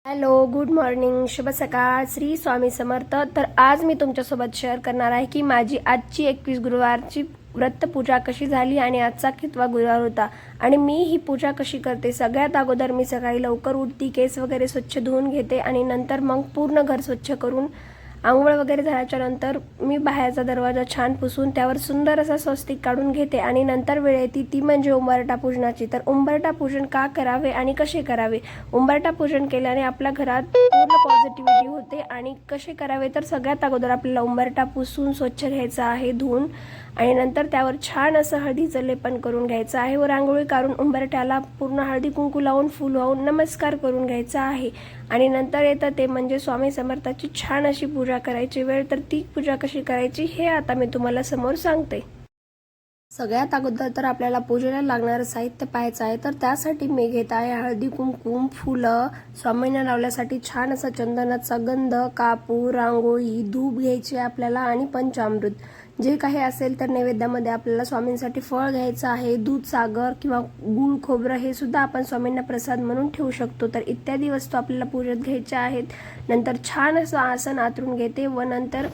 Hello, good morning, शुभ सकाळ, श्री स्वामी समर्थ. तर आज मी तुमच्यासोबत शेअर करणार आहे की माझी आजची 21 गुरुवारची व्रतपूजा कशी झाली आणि आजचा कितवा गुरुवार होता आणि मी ही पूजा कशी करते. सगळ्यात अगोदर मी सकाळी लवकर उठते, केस वगैरे स्वच्छ धुवून घेते आणि नंतर मग पूर्ण घर स्वच्छ करून आंघोळ वगैरे झाल्याच्या नंतर मी बाहेरचा दरवाजा छान पुसून त्यावर सुंदर असा स्वस्तिक काढून घेते आणि नंतर वेळ येते ती म्हणजे उंबरठा पूजनाची. तर उंबरठा पूजन का करावे आणि कसे करावे? उंबरठा पूजन केल्याने आपल्या घरात पूर्ण पॉझिटिव्हिटी होते आणि कसे करावे तर सगळ्यात अगोदर आपल्याला उंबरठा पुसून स्वच्छ घ्यायचा आहे धुवून आणि नंतर त्यावर छान असं हळदीचं लेपन करून घ्यायचं आहे व रांगोळी काढून उंबरठ्याला पूर्ण हळदी कुंकू लावून फुल वाहून नमस्कार करून घ्यायचा आहे. आणि नंतर येतं ते म्हणजे स्वामी समर्थाची छान अशी पूजा करायची वेळ. तर ती पूजा कशी करायची हे आता मी तुम्हाला समोर सांगते. सगळ्यात अगोदर तर आपल्याला पूजेला लागणारं साहित्य पाहायचं आहे. तर त्यासाठी मी घेत आहे हळदी कुंकुम, फुलं, स्वामींना लावण्यासाठी छान असा चंदनाचा गंध, कापूर, रांगोळी, धूप घ्यायची आपल्याला आणि पंचामृत जे काही असेल. तर नैवेद्यामध्ये आपल्याला स्वामींसाठी फळ घ्यायचं आहे, दूध, सागर किंवा गूळ, खोबरं हे सुद्धा आपण स्वामींना प्रसाद म्हणून ठेवू शकतो. तर इत्यादी वस्तू आपल्याला पूजेत घ्यायच्या आहेत. नंतर छान असं आसन आतरून घेते व नंतर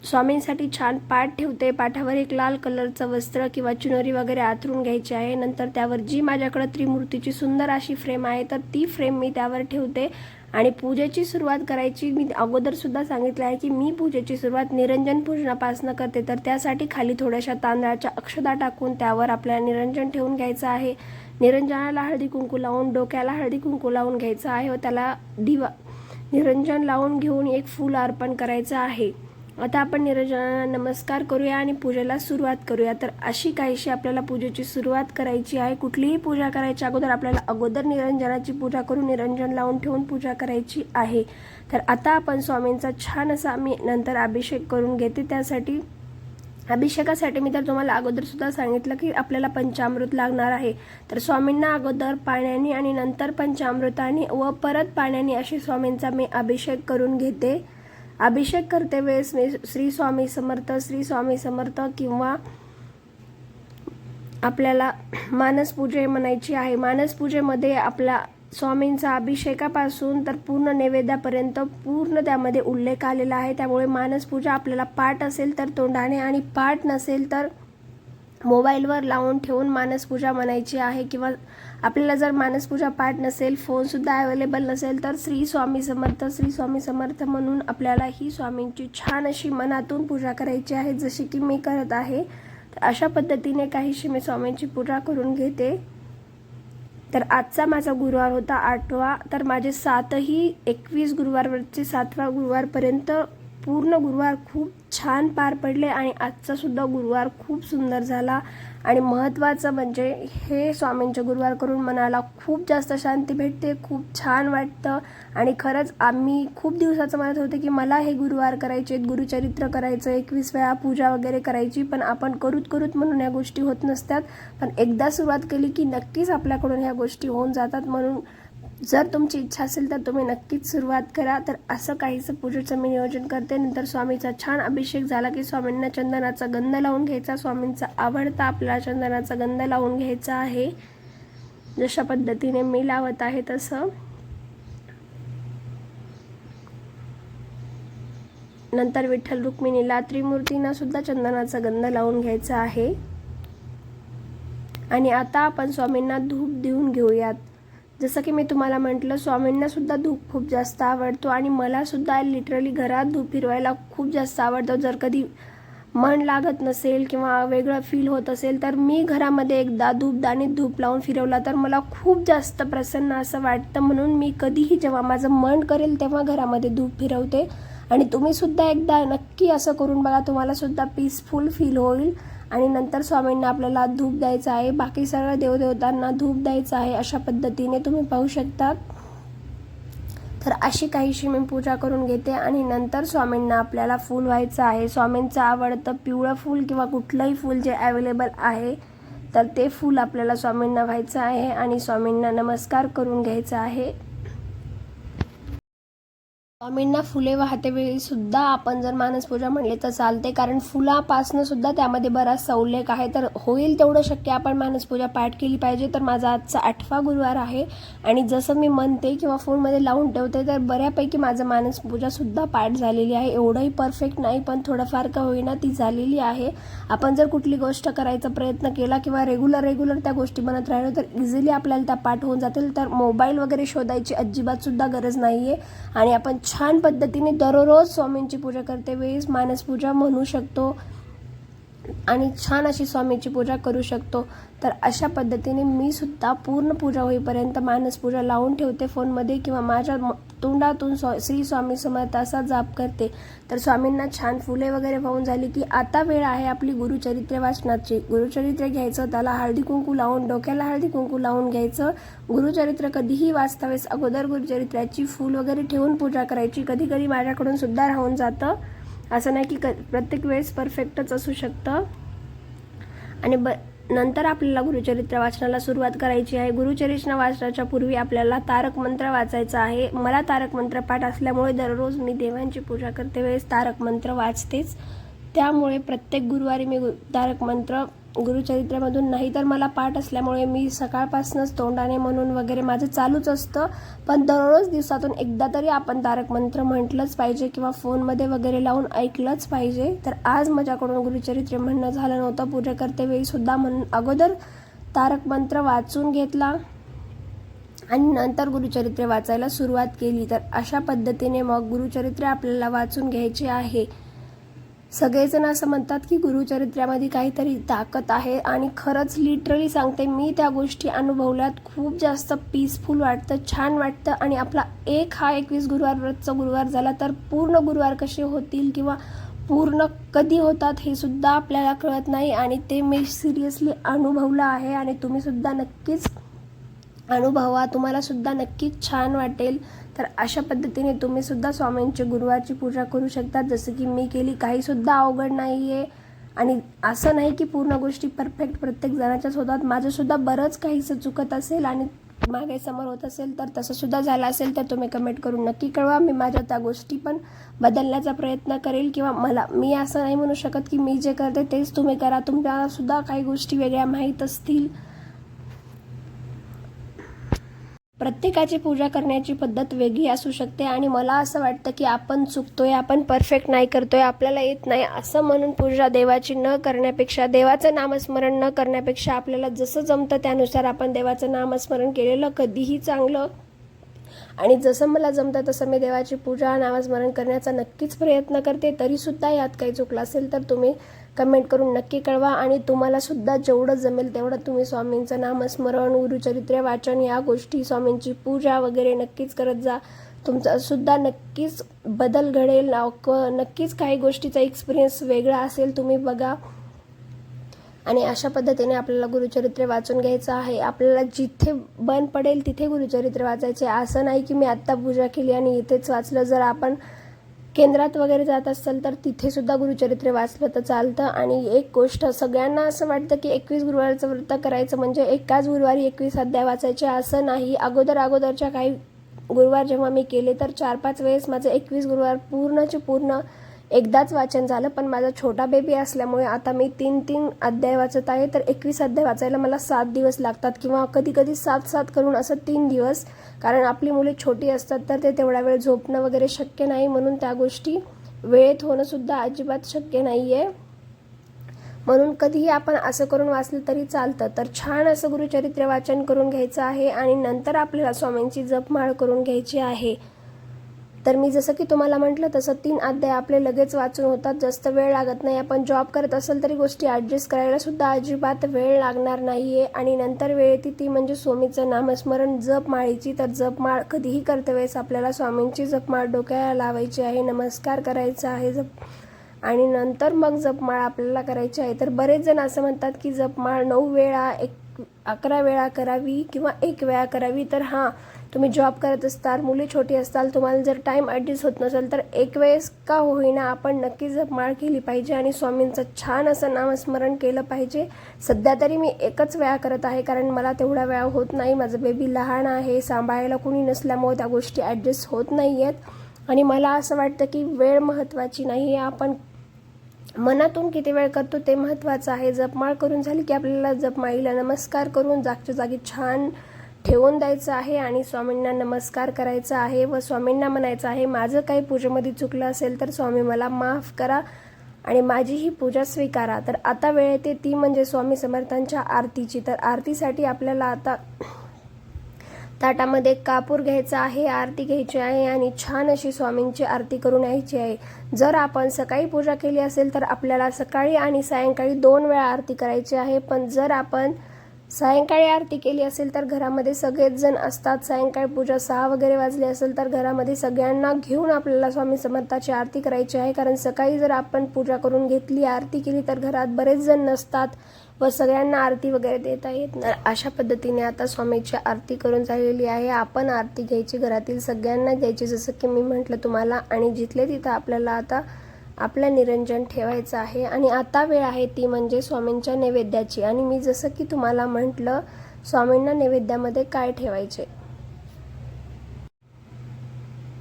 स्वामींसाठी छान पाठ ठेवते. पाठावर एक लाल कलरचं वस्त्र किंवा चुनरी वगैरे आथरून घ्यायची आहे. नंतर त्यावर जी माझ्याकडे त्रिमूर्तीची सुंदर अशी फ्रेम आहे तर ती फ्रेम मी त्यावर ठेवते आणि पूजेची सुरुवात करायची. मी अगोदर सुद्धा सांगितलं आहे की मी पूजेची सुरुवात निरंजन पूजनापासून करते. तर त्यासाठी खाली थोड्याशा तांदळाच्या अक्षता टाकून त्यावर आपल्याला निरंजन ठेवून घ्यायचं आहे. निरंजनाला हळदी कुंकू लावून डोक्याला हळदी कुंकू लावून घ्यायचं आहे व त्याला निरंजन लावून घेऊन एक फूल अर्पण करायचं आहे. आता आपण निरंजनाला नमस्कार करूया आणि पूजेला सुरुवात करूया. तर अशी काहीशी आपल्याला पूजेची सुरुवात करायची आहे. कुठलीही पूजा करायच्या अगोदर आपल्याला अगोदर निरंजनाची पूजा करून निरंजन लावून ठेवून पूजा करायची आहे. तर आता आपण स्वामींचा छान असा मी नंतर अभिषेक करून घेते. त्यासाठी अभिषेकासाठी मी तर तुम्हाला अगोदर सुद्धा सांगितलं की आपल्याला पंचामृत लागणार आहे. तर स्वामींना अगोदर पाण्याने आणि नंतर पंचामृताने व परत पाण्याने अशी स्वामींचा मी अभिषेक करून घेते. अभिषेक करते वेळेस मी श्री स्वामी समर्थ, श्री स्वामी समर्थ किंवा आपल्याला मानसपूजे म्हणायची आहे. मानसपूजेमध्ये आपला स्वामींचा अभिषेकापासून तर पूर्ण नैवेद्यापर्यंत पूर्ण त्यामध्ये उल्लेख आलेला आहे. त्यामुळे मानसपूजा आपल्याला पाठ असेल तर तोंडाने आणि पाठ नसेल तर मोबाईलवर लावून ठेवून मानसपूजा म्हणायची आहे. किंवा आपल्याला जर मानसपूजा पाठ नसेल, फोनसुद्धा अवेलेबल नसेल तर श्री स्वामी समर्थ, श्री स्वामी समर्थ म्हणून आपल्याला ही स्वामींची छान अशी मनातून पूजा करायची आहे जशी की मी करत आहे. तर अशा पद्धतीने काहीशी मी स्वामींची पूजा करून घेते. तर आजचा माझा गुरुवार होता 8वा. तर माझे 7ही 21 गुरुवारवरचे 7वा गुरुवारपर्यंत पूर्ण गुरुवार खूप छान पार पडले आणि आजचा सुद्धा गुरुवार खूप सुंदर झाला. आणि महत्त्वाचं म्हणजे हे स्वामींचे गुरुवार करून मनाला खूप जास्त शांती भेटते, खूप छान वाटतं. आणि खरंच आम्ही खूप दिवसाचं म्हणत होते की मला हे गुरुवार करायचे, गुरुचरित्र करायचं, 21 वेळा पूजा वगैरे करायची, पण आपण करूत म्हणून ह्या गोष्टी होत नसतात. पण एकदा सुरुवात केली की नक्कीच आपल्याकडून ह्या गोष्टी होऊन जातात. म्हणून जर तुमची इच्छा असेल तर तुम्ही नक्कीच सुरुवात करा. तर असं काहीसं पूजेचं मी नियोजन करते. नंतर स्वामीचा छान अभिषेक झाला की स्वामींना चंदनाचा गंध लावून घ्यायचा. स्वामींचा आवडता आपला चंदनाचा गंध लावून घ्यायचा आहे जशा पद्धतीने मी लावत आहे तसं. नंतर विठ्ठल रुक्मिणीला त्रिमूर्तींना सुद्धा चंदनाचा गंध लावून घ्यायचा आहे. आणि आता आपण स्वामींना धूप देऊन घेऊयात. जसं की मी तुम्हाला म्हटलं, स्वामींना सुद्धा धूप खूप जास्त आवडतो आणि मला सुद्धा लिटरली घरात धूप फिरवायला खूप जास्त आवडतं. जर कधी मन लागत नसेल किंवा वेगळं फील होत असेल तर मी घरामध्ये एकदा धूपदाणीत धूप लावून फिरवला तर मला खूप जास्त प्रसन्न असं वाटतं. म्हणून मी कधीही जेव्हा माझं मन करेल तेव्हा घरामध्ये धूप फिरवते. आणि तुम्ही सुद्धा एकदा नक्की असं करून बघा, तुम्हाला सुद्धा पीसफुल फील होईल. आणि नंतर स्वामींना आपल्याला धूप द्यायचा आहे, बाकी सगळ्या देवदेवतांना धूप द्यायचा आहे. अशा पद्धतीने तुम्ही पाहू शकता. तर अशी काहीशी मी पूजा करून घेते आणि नंतर स्वामींना आपल्याला फूल व्हायचं आहे. स्वामींचं आवडतं पिवळं फूल किंवा कुठलंही फूल जे अवेलेबल आहे तर ते फूल आपल्याला स्वामींना व्हायचं आहे आणि स्वामींना नमस्कार करून घ्यायचा आहे. स्वामींना फुले वाहते वेळी सुद्धा आपण जर मानसपूजा म्हणले तर चालते, कारण फुलापासनं सुद्धा त्यामध्ये बराचसा उल्लेख आहे. तर होईल तेवढं शक्य आपण मानसपूजा पाठ केली पाहिजे. तर माझा आजचा 8वा गुरुवार आहे आणि जसं मी म्हणते किंवा फोनमध्ये लावून ठेवते तर बऱ्यापैकी माझं मानसपूजासुद्धा पाठ झालेली आहे. एवढंही परफेक्ट नाही, पण थोडंफार का होईना ती झालेली आहे. आपण जर कुठली गोष्ट करायचा प्रयत्न केला किंवा रेग्युलर त्या गोष्टी बनत राहिलो तर इझिली आपल्याला त्या पाठ होऊन जातील. तर मोबाईल वगैरे शोधायची अजिबातसुद्धा गरज नाही आहे आणि आपण छान पद्धतीने दररोज स्वामींची पूजा करते वेळेस मानसपूजा म्हणू शकतो आणि छान अशी स्वामींची पूजा करू शकतो. तर अशा पद्धतीने मी सुद्धा पूर्ण पूजा होईपर्यंत मानसपूजा लावून ठेवते फोनमध्ये किंवा माझ्या तोंडातून श्री स्वामी समर्थ असा जाप करते. तर स्वामींना छान फुले वगैरे वाहून झाली की आता वेळ आहे आपली गुरुचरित्र वाचनाची. गुरुचरित्र घ्यायचं, त्याला हळदी कुंकू लावून, डोक्याला हळदी कुंकू लावून घ्यायचं. गुरुचरित्र कधीही वाचतावेळेस अगोदर गुरुचरित्राची फूल वगैरे ठेवून पूजा करायची. कधी कधी माझ्याकडून सुद्धा राहून जातं, असं नाही की प्रत्येक वेळेस परफेक्टच असू शकतं. आणि नंतर आपल्याला गुरुचरित्र वाचनाला सुरुवात करायची आहे. गुरुचरित्र वाचनाच्या पूर्वी आपल्याला तारक मंत्र वाचायचा आहे. मला तारक मंत्र पाठ असल्यामुळे दररोज मी देवांची पूजा करते वेळेस तारक मंत्र वाचतेच. त्यामुळे प्रत्येक गुरुवारी मी तारक मंत्र गुरुचरित्रामधून नाही तर मला पाठ असल्यामुळे मी सकाळपासूनच तोंडाने म्हणून वगैरे माझं चालूच असतं. पण दररोज दिवसातून एकदा तरी आपण तारक मंत्र म्हटलंच पाहिजे किंवा फोनमध्ये वगैरे लावून ऐकलंच पाहिजे. तर आज माझ्याकडून गुरुचरित्र म्हणणं झालं नव्हतं. पूजा करते वेळी सुद्धा म्हणून अगोदर तारक मंत्र वाचून घेतला आणि नंतर गुरुचरित्र वाचायला सुरुवात केली. तर अशा पद्धतीने मग गुरुचरित्र आपल्याला वाचून घ्यायचे आहे. सगळेजण असं म्हणतात की गुरुचरित्रामध्ये काहीतरी ताकद आहे आणि खरंच लिटरली सांगते, मी त्या गोष्टी अनुभवल्यात. खूप जास्त पीसफुल वाटतं, छान वाटतं. आणि आपला 21 गुरुवार व्रतचा गुरुवार झाला तर पूर्ण गुरुवार कसे होतील किंवा पूर्ण कधी होतात हे सुद्धा आपल्याला कळत नाही आणि ते मी सिरियसली अनुभवलं आहे आणि तुम्ही सुद्धा नक्कीच अनुभवा, तुम्हाला सुद्धा नक्कीच छान वाटेल. तर अशा पद्धतीने तुम्ही सुद्धा स्वामींची गुरुवारची पूजा करू शकता जसं की मी केली. काही सुद्धा अवघड नाही आहे आणि असं नाही की पूर्ण गोष्टी परफेक्ट प्रत्येक जणाच्याच होतात. माझं सुद्धा बरंच काहीसं चुकत असेल आणि मागे समोर होत असेल तर तसं सुद्धा झालं असेल तर तुम्ही कमेंट करून नक्की कळवा. मी माझ्या त्या गोष्टी पण बदलण्याचा प्रयत्न करेल किंवा मी असं नाही म्हणू शकत की मी जे करते तेच तुम्ही करा. तुम्हाला सुद्धा काही गोष्टी वेगळ्या माहीत असतील. प्रत्येकाची पूजा करण्याची पद्धत वेगळी असू शकते आणि मला असं वाटतं की आपण चुकतोय, आपण परफेक्ट नाही करतोय, आपल्याला येत नाही असं म्हणून पूजा देवाची न करण्यापेक्षा, देवाचं नामस्मरण न करण्यापेक्षा आपल्याला जसं जमतं त्यानुसार आपण देवाचं नामस्मरण केलेलं कधीही चांगलं. आणि जसं मला जमतं तसं मी देवाची पूजा नामस्मरण करण्याचा नक्कीच प्रयत्न करते. तरीसुद्धा यात काही चुकलं असेल तर तुम्ही कमेंट करून नक्की कळवा आणि तुम्हाला सुद्धा जेवढं जमेल तेवढं तुम्ही स्वामींचं नामस्मरण, गुरुचरित्र वाचन या गोष्टी, स्वामींची पूजा वगैरे नक्कीच करत जा. तुमचा सुद्धा नक्कीच बदल घडेल. नक्कीच काही गोष्टीचा एक्सपिरियन्स वेगळा असेल, तुम्ही बघा. आणि अशा पद्धतीने आपल्याला गुरुचरित्र वाचून घ्यायचं आहे. आपल्याला जिथे बंद पडेल तिथे गुरुचरित्र वाचायचे. असं नाही की मी आत्ता पूजा केली आणि इथेच वाचलं. जर आपण केंद्रात वगैरे जात असेल तर तिथे सुद्धा गुरुचरित्र वाचलं तर चालतं. आणि एक गोष्ट, सगळ्यांना असं वाटतं की 21 गुरुवारचं व्रत करायचं म्हणजे एकाच गुरुवारी 21 अध्याय वाचायचे, असं नाही. अगोदरच्या काही गुरुवार जेव्हा मी केले तर 4-5 वेळेस माझं 21 गुरुवार पूर्ण एकदाच वाचन झालं. पण माझा छोटा बेबी असल्यामुळे आता मी 3 अध्याय वाचत आहे. तर 21 अध्याय वाचायला मला 7 दिवस लागतात किंवा कधी 7 करून असं 3 दिवस. कारण आपली मुले छोटी असतात तर ते तेवढा वेळ झोपणं वगैरे शक्य नाही, म्हणून त्या गोष्टी वेळेत होणं सुद्धा अजिबात शक्य नाही आहे. म्हणून कधीही आपण असं करून वाचलं तरी चालतं. तर छान असं गुरुचरित्र वाचन करून घ्यायचं आहे आणि नंतर आपल्याला स्वामींची जपमाळ करून घ्यायची आहे. तर मी जसं की तुम्हाला म्हटलं तसं 3 अध्याय आपले लगेच वाचून होतात, जास्त वेळ लागत नाही. आपण जॉब करत असेल तरी गोष्टी ॲडजस्ट करायला सुद्धा अजिबात वेळ लागणार नाही आहे. आणि नंतर वेळ येते ती म्हणजे स्वामीचं नामस्मरण, जपमाळीची. तर जपमाळ कधीही करते वेळेस आपल्याला स्वामींची जपमाळ डोक्याला लावायची आहे, नमस्कार करायचा आहे आणि नंतर मग जपमाळ आपल्याला करायची आहे. तर बरेच जण असं म्हणतात की जपमाळ 9 वेळा, 11 वेळा करावी किंवा 1 वेळा करावी. तर हां, तुम्ही जॉब करत असताल, मुले छोटी असताल, तुम्हाला जर टाईम ॲडजस्ट होत नसेल तर 1 वेळेस का होईना आपण नक्की जपमाळ केली पाहिजे आणि स्वामींचं छान असं नामस्मरण केलं पाहिजे. सध्या तरी मी 1च वेळा करत आहे कारण मला तेवढा वेळा होत नाही. माझं बेबी लहान आहे, सांभाळायला कोणी नसल्यामुळे त्या गोष्टी ॲडजस्ट होत नाही आहेत. आणि मला असं वाटतं की वेळ महत्त्वाची नाही आहे, आपण मनातून किती वेळ करतो ते महत्त्वाचं आहे. जपमाळ करून झाली की आपल्याला जपमाळीला नमस्कार करून जागच्या जागी छान ठेवून द्यायचं आहे आणि स्वामींना नमस्कार करायचा आहे व स्वामींना म्हणायचं आहे, माझं काही पूजेमध्ये चुकलं असेल तर स्वामी मला माफ करा आणि माझी ही पूजा स्वीकारा. तर आता वेळ येते ती म्हणजे स्वामी समर्थांच्या आरतीची. तर आरतीसाठी आपल्याला आता ताटामध्ये कापूर घ्यायचा आहे, आरती घ्यायची आहे आणि छान अशी स्वामींची आरती करून यायची आहे. जर आपण सकाळी पूजा केली असेल तर आपल्याला सकाळी आणि सायंकाळी 2 वेळा आरती करायची आहे. पण जर आपण सायंकाळी आरती केली असेल तर घरामध्ये सगळेच जण असतात, सायंकाळी पूजा 6 वगैरे वाजली असेल तर घरामध्ये सगळ्यांना घेऊन आपल्याला स्वामी समर्थाची आरती करायची आहे. कारण सकाळी जर आपण पूजा करून घेतली, आरती केली तर घरात बरेच जण नसतात व सगळ्यांना आरती वगैरे देता येत नाही. अशा पद्धतीने आता स्वामीची आरती करून झालेली आहे. आपण आरती घ्यायची, घरातील सगळ्यांना द्यायची जसं की मी म्हटलं तुम्हाला, आणि जिथले तिथं आपल्याला आता आपलं निरंजन ठेवायचं आहे. आणि आता वेळ आहे ती म्हणजे स्वामींच्या नैवेद्याची. आणि मी जसं की तुम्हाला म्हटलं स्वामींना नैवेद्यामध्ये काय ठेवायचे,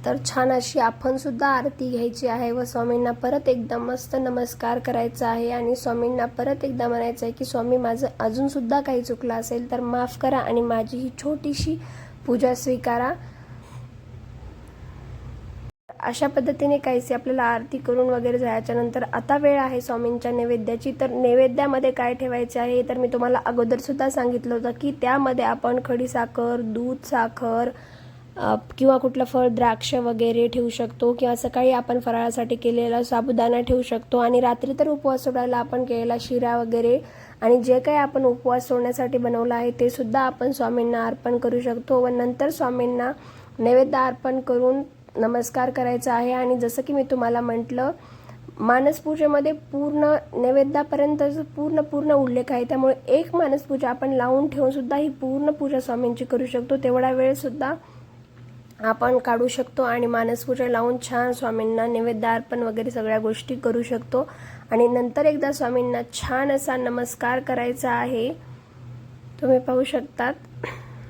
तर छान अशी आपण सुद्धा आरती घ्यायची आहे व स्वामींना परत एकदा मस्त नमस्कार करायचा आहे आणि स्वामींना परत एकदा म्हणायचं आहे की स्वामी माझं अजून सुद्धा काही चुकलं असेल तर माफ करा आणि माझी ही छोटीशी पूजा स्वीकारा. अशा पद्धतीने काहीसे आपल्याला आरती करून वगैरे जायच्या नंतर आता वेळ आहे स्वामींच्या नैवेद्याची. तर नैवेद्यामध्ये काय ठेवायचे आहे तर मी तुम्हाला अगोदर सुद्धा सांगितलं होतं की त्यामध्ये आपण खडीसाखर, दूध, साखर किंवा कुठलं फळ, द्राक्ष वगैरे ठेवू शकतो किंवा सकाळी आपण फराळासाठी केलेला साबुदाणा ठेवू शकतो आणि रात्री तर उपवास सोडायला आपण केलेला शिरा वगैरे आणि जे काही आपण उपवास सोडण्यासाठी बनवलं आहे ते सुद्धा आपण स्वामींना अर्पण करू शकतो व नंतर स्वामींना नैवेद्य अर्पण करून नमस्कार करायचा आहे. आणि जसं की मी तुम्हाला म्हटलं मानसपूजेमध्ये पूर्ण नैवेद्यापर्यंत पूर्ण उल्लेख आहे, त्यामुळे एक मानसपूजा आपण लावून ठेवून सुद्धा ही पूर्ण पूजा स्वामींची करू शकतो. तेवढा वेळ सुद्धा आपण काढू शकतो आणि मानसपूजा लावून छान स्वामींना नैवेद्य अर्पण वगैरे सगळ्या गोष्टी करू शकतो. आणि नंतर एकदा स्वामींना छान असा नमस्कार करायचा आहे, तुम्ही पाहू शकतात.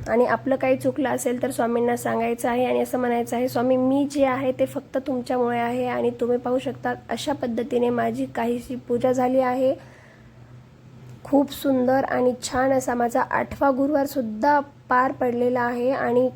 आणि आपलं काही चुकलं असेल तर स्वामींना सांगायचं आहे आणि असं म्हणायचं आहे, स्वामी मी जे आहे ते फक्त तुमच्यामुळे आहे. आणि तुम्ही पाहू शकतात अशा पद्धतीने माझी काहीशी पूजा झाली आहे. खूप सुंदर आणि छान असा माझा 8वा गुरुवार सुद्धा पार पडलेला आहे आणि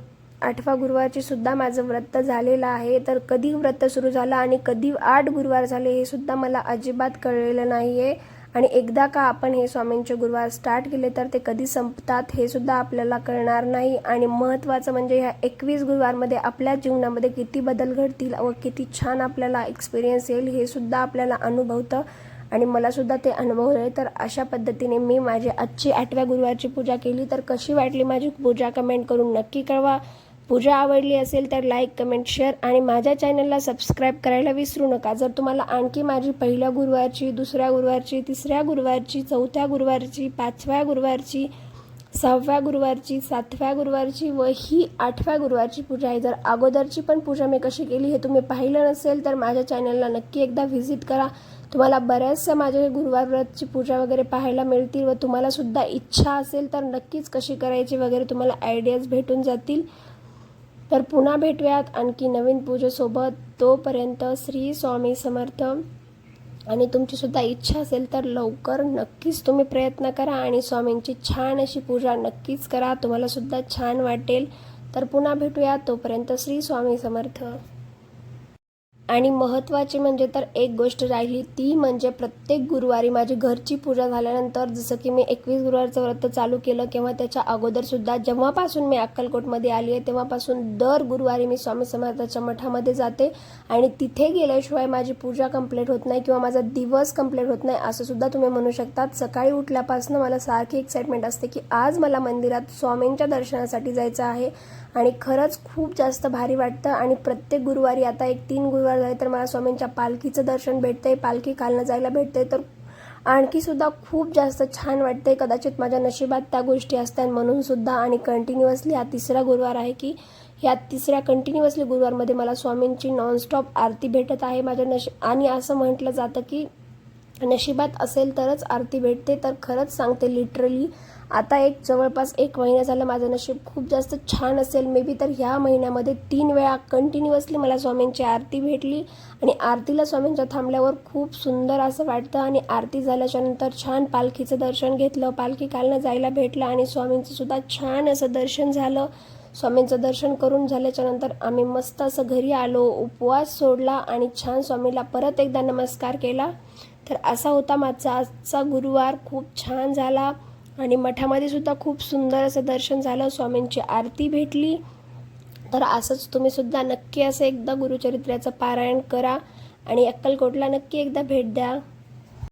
8व्या गुरुवारची सुद्धा माझं व्रत झालेलं आहे. तर कधी व्रत सुरू झालं आणि कधी 8 गुरुवार झाले हे सुद्धा मला अजिबात कळलेलं नाही आहे. आणि एकदा का आपण हे स्वामींचे गुरुवार स्टार्ट केले तर ते कधी संपतात हे सुद्धा आपल्याला कळणार नाही. आणि महत्त्वाचं म्हणजे ह्या 21 गुरुवारमध्ये आपल्या जीवनामध्ये किती बदल घडतील व किती छान आपल्याला एक्सपिरियन्स येईल हे सुद्धा आपल्याला अनुभवतं आणि मला सुद्धा ते अनुभवलं. तर अशा पद्धतीने मी माझी आजची 8व्या गुरुवारची पूजा केली. तर कशी वाटली माझी पूजा कमेंट करून नक्की कळवा. पूजा आवडली असेल तर लाईक, कमेंट, शेअर आणि माझ्या चॅनलला सबस्क्राईब करायला विसरू नका. जर तुम्हाला आणखी माझी 1ल्या गुरुवारची, 2ऱ्या गुरुवारची, 3ऱ्या गुरुवारची, 4थ्या गुरुवारची, 5व्या गुरुवारची, 6व्या गुरुवारची, 7व्या गुरुवारची व ही 8व्या गुरुवारची पूजा आहे, जर अगोदरची पण पूजा मी कशी केली हे तुम्ही पाहिलं नसेल तर माझ्या चॅनलला नक्की एकदा व्हिजिट करा. तुम्हाला बऱ्याचशा माझ्या गुरुवार व्रतची पूजा वगैरे पाहायला मिळतील व तुम्हाला सुद्धा इच्छा असेल तर नक्कीच कशी करायची वगैरे तुम्हाला आयडियाज भेटून जातील. तर पुन्हा भेटूयात आणखी नवीन पूजेसोबत. तोपर्यंत श्री स्वामी समर्थ. आणि तुमची सुद्धा इच्छा असेल तर लवकर नक्कीच तुम्ही प्रयत्न करा आणि स्वामींची छान अशी पूजा नक्कीच करा, तुम्हाला सुद्धा छान वाटेल. तर पुन्हा भेटूयात. तोपर्यंत श्री स्वामी समर्थ. आणि महत्त्वाची म्हणजे तर एक गोष्ट राहिली ती म्हणजे प्रत्येक गुरुवारी माझी घरची पूजा झाल्यानंतर, जसं की मी 21 गुरुवारचं व्रत चालू केलं किंवा त्याच्या अगोदरसुद्धा जेव्हापासून मी अक्कलकोटमध्ये आली आहे तेव्हापासून दर गुरुवारी मी स्वामी समर्थाच्या मठामध्ये जाते आणि तिथे गेल्याशिवाय माझी पूजा कंप्लीट होत नाही किंवा माझा दिवस कंप्लीट होत नाही असं सुद्धा तुम्ही म्हणू शकतात. सकाळी उठल्यापासून मला सारखी एक्साइटमेंट असते की आज मला मंदिरात स्वामींच्या दर्शनासाठी जायचं आहे आणि खरंच खूप जास्त भारी वाटतं. आणि प्रत्येक गुरुवारी आता 3 गुरुवार झाले तर मला स्वामींच्या पालखीचं दर्शन भेटतंय, पालखी घालणं जायला भेटतंय, तर आणखी सुद्धा खूप जास्त छान वाटतंय. कदाचित माझ्या नशिबात त्या गोष्टी असतात म्हणून सुद्धा. आणि कंटिन्युअसली हा 3रा गुरुवार आहे की ह्या 3ऱ्या कंटिन्युअसली गुरुवारमध्ये मला स्वामींची नॉनस्टॉप आरती भेटत आहे माझ्या आणि असं म्हटलं जातं की नशिबात असेल तरच आरती भेटते. तर खरंच सांगते, लिटरली आता जवळपास 1 महिना झाला माझं नशीब खूप जास्त छान असेल. मे बी तर ह्या महिन्यामध्ये 3 वेळा कंटिन्युअसली मला स्वामींची आरती भेटली आणि आरतीला स्वामींच्या थांबल्यावर खूप सुंदर असं वाटतं. आणि आरती झाल्याच्या नंतर छान पालखीचं दर्शन घेतलं, पालखी कालनं जायला भेटलं आणि स्वामींचं सुद्धा छान असं दर्शन झालं. स्वामींचं दर्शन करून झाल्याच्या नंतर आम्ही मस्त असं घरी आलो, उपवास सोडला आणि छान स्वामीला परत एकदा नमस्कार केला. तर असा होता माझा आजचा गुरुवार. खूप छान झाला आणि मठामध्ये सुद्धा खूप सुंदर असं दर्शन झालं, स्वामींची आरती भेटली. तर असंच तुम्ही सुद्धा नक्की असं एकदा गुरुचरित्राचं पारायण करा आणि अक्कलकोटला नक्की एकदा भेट द्या.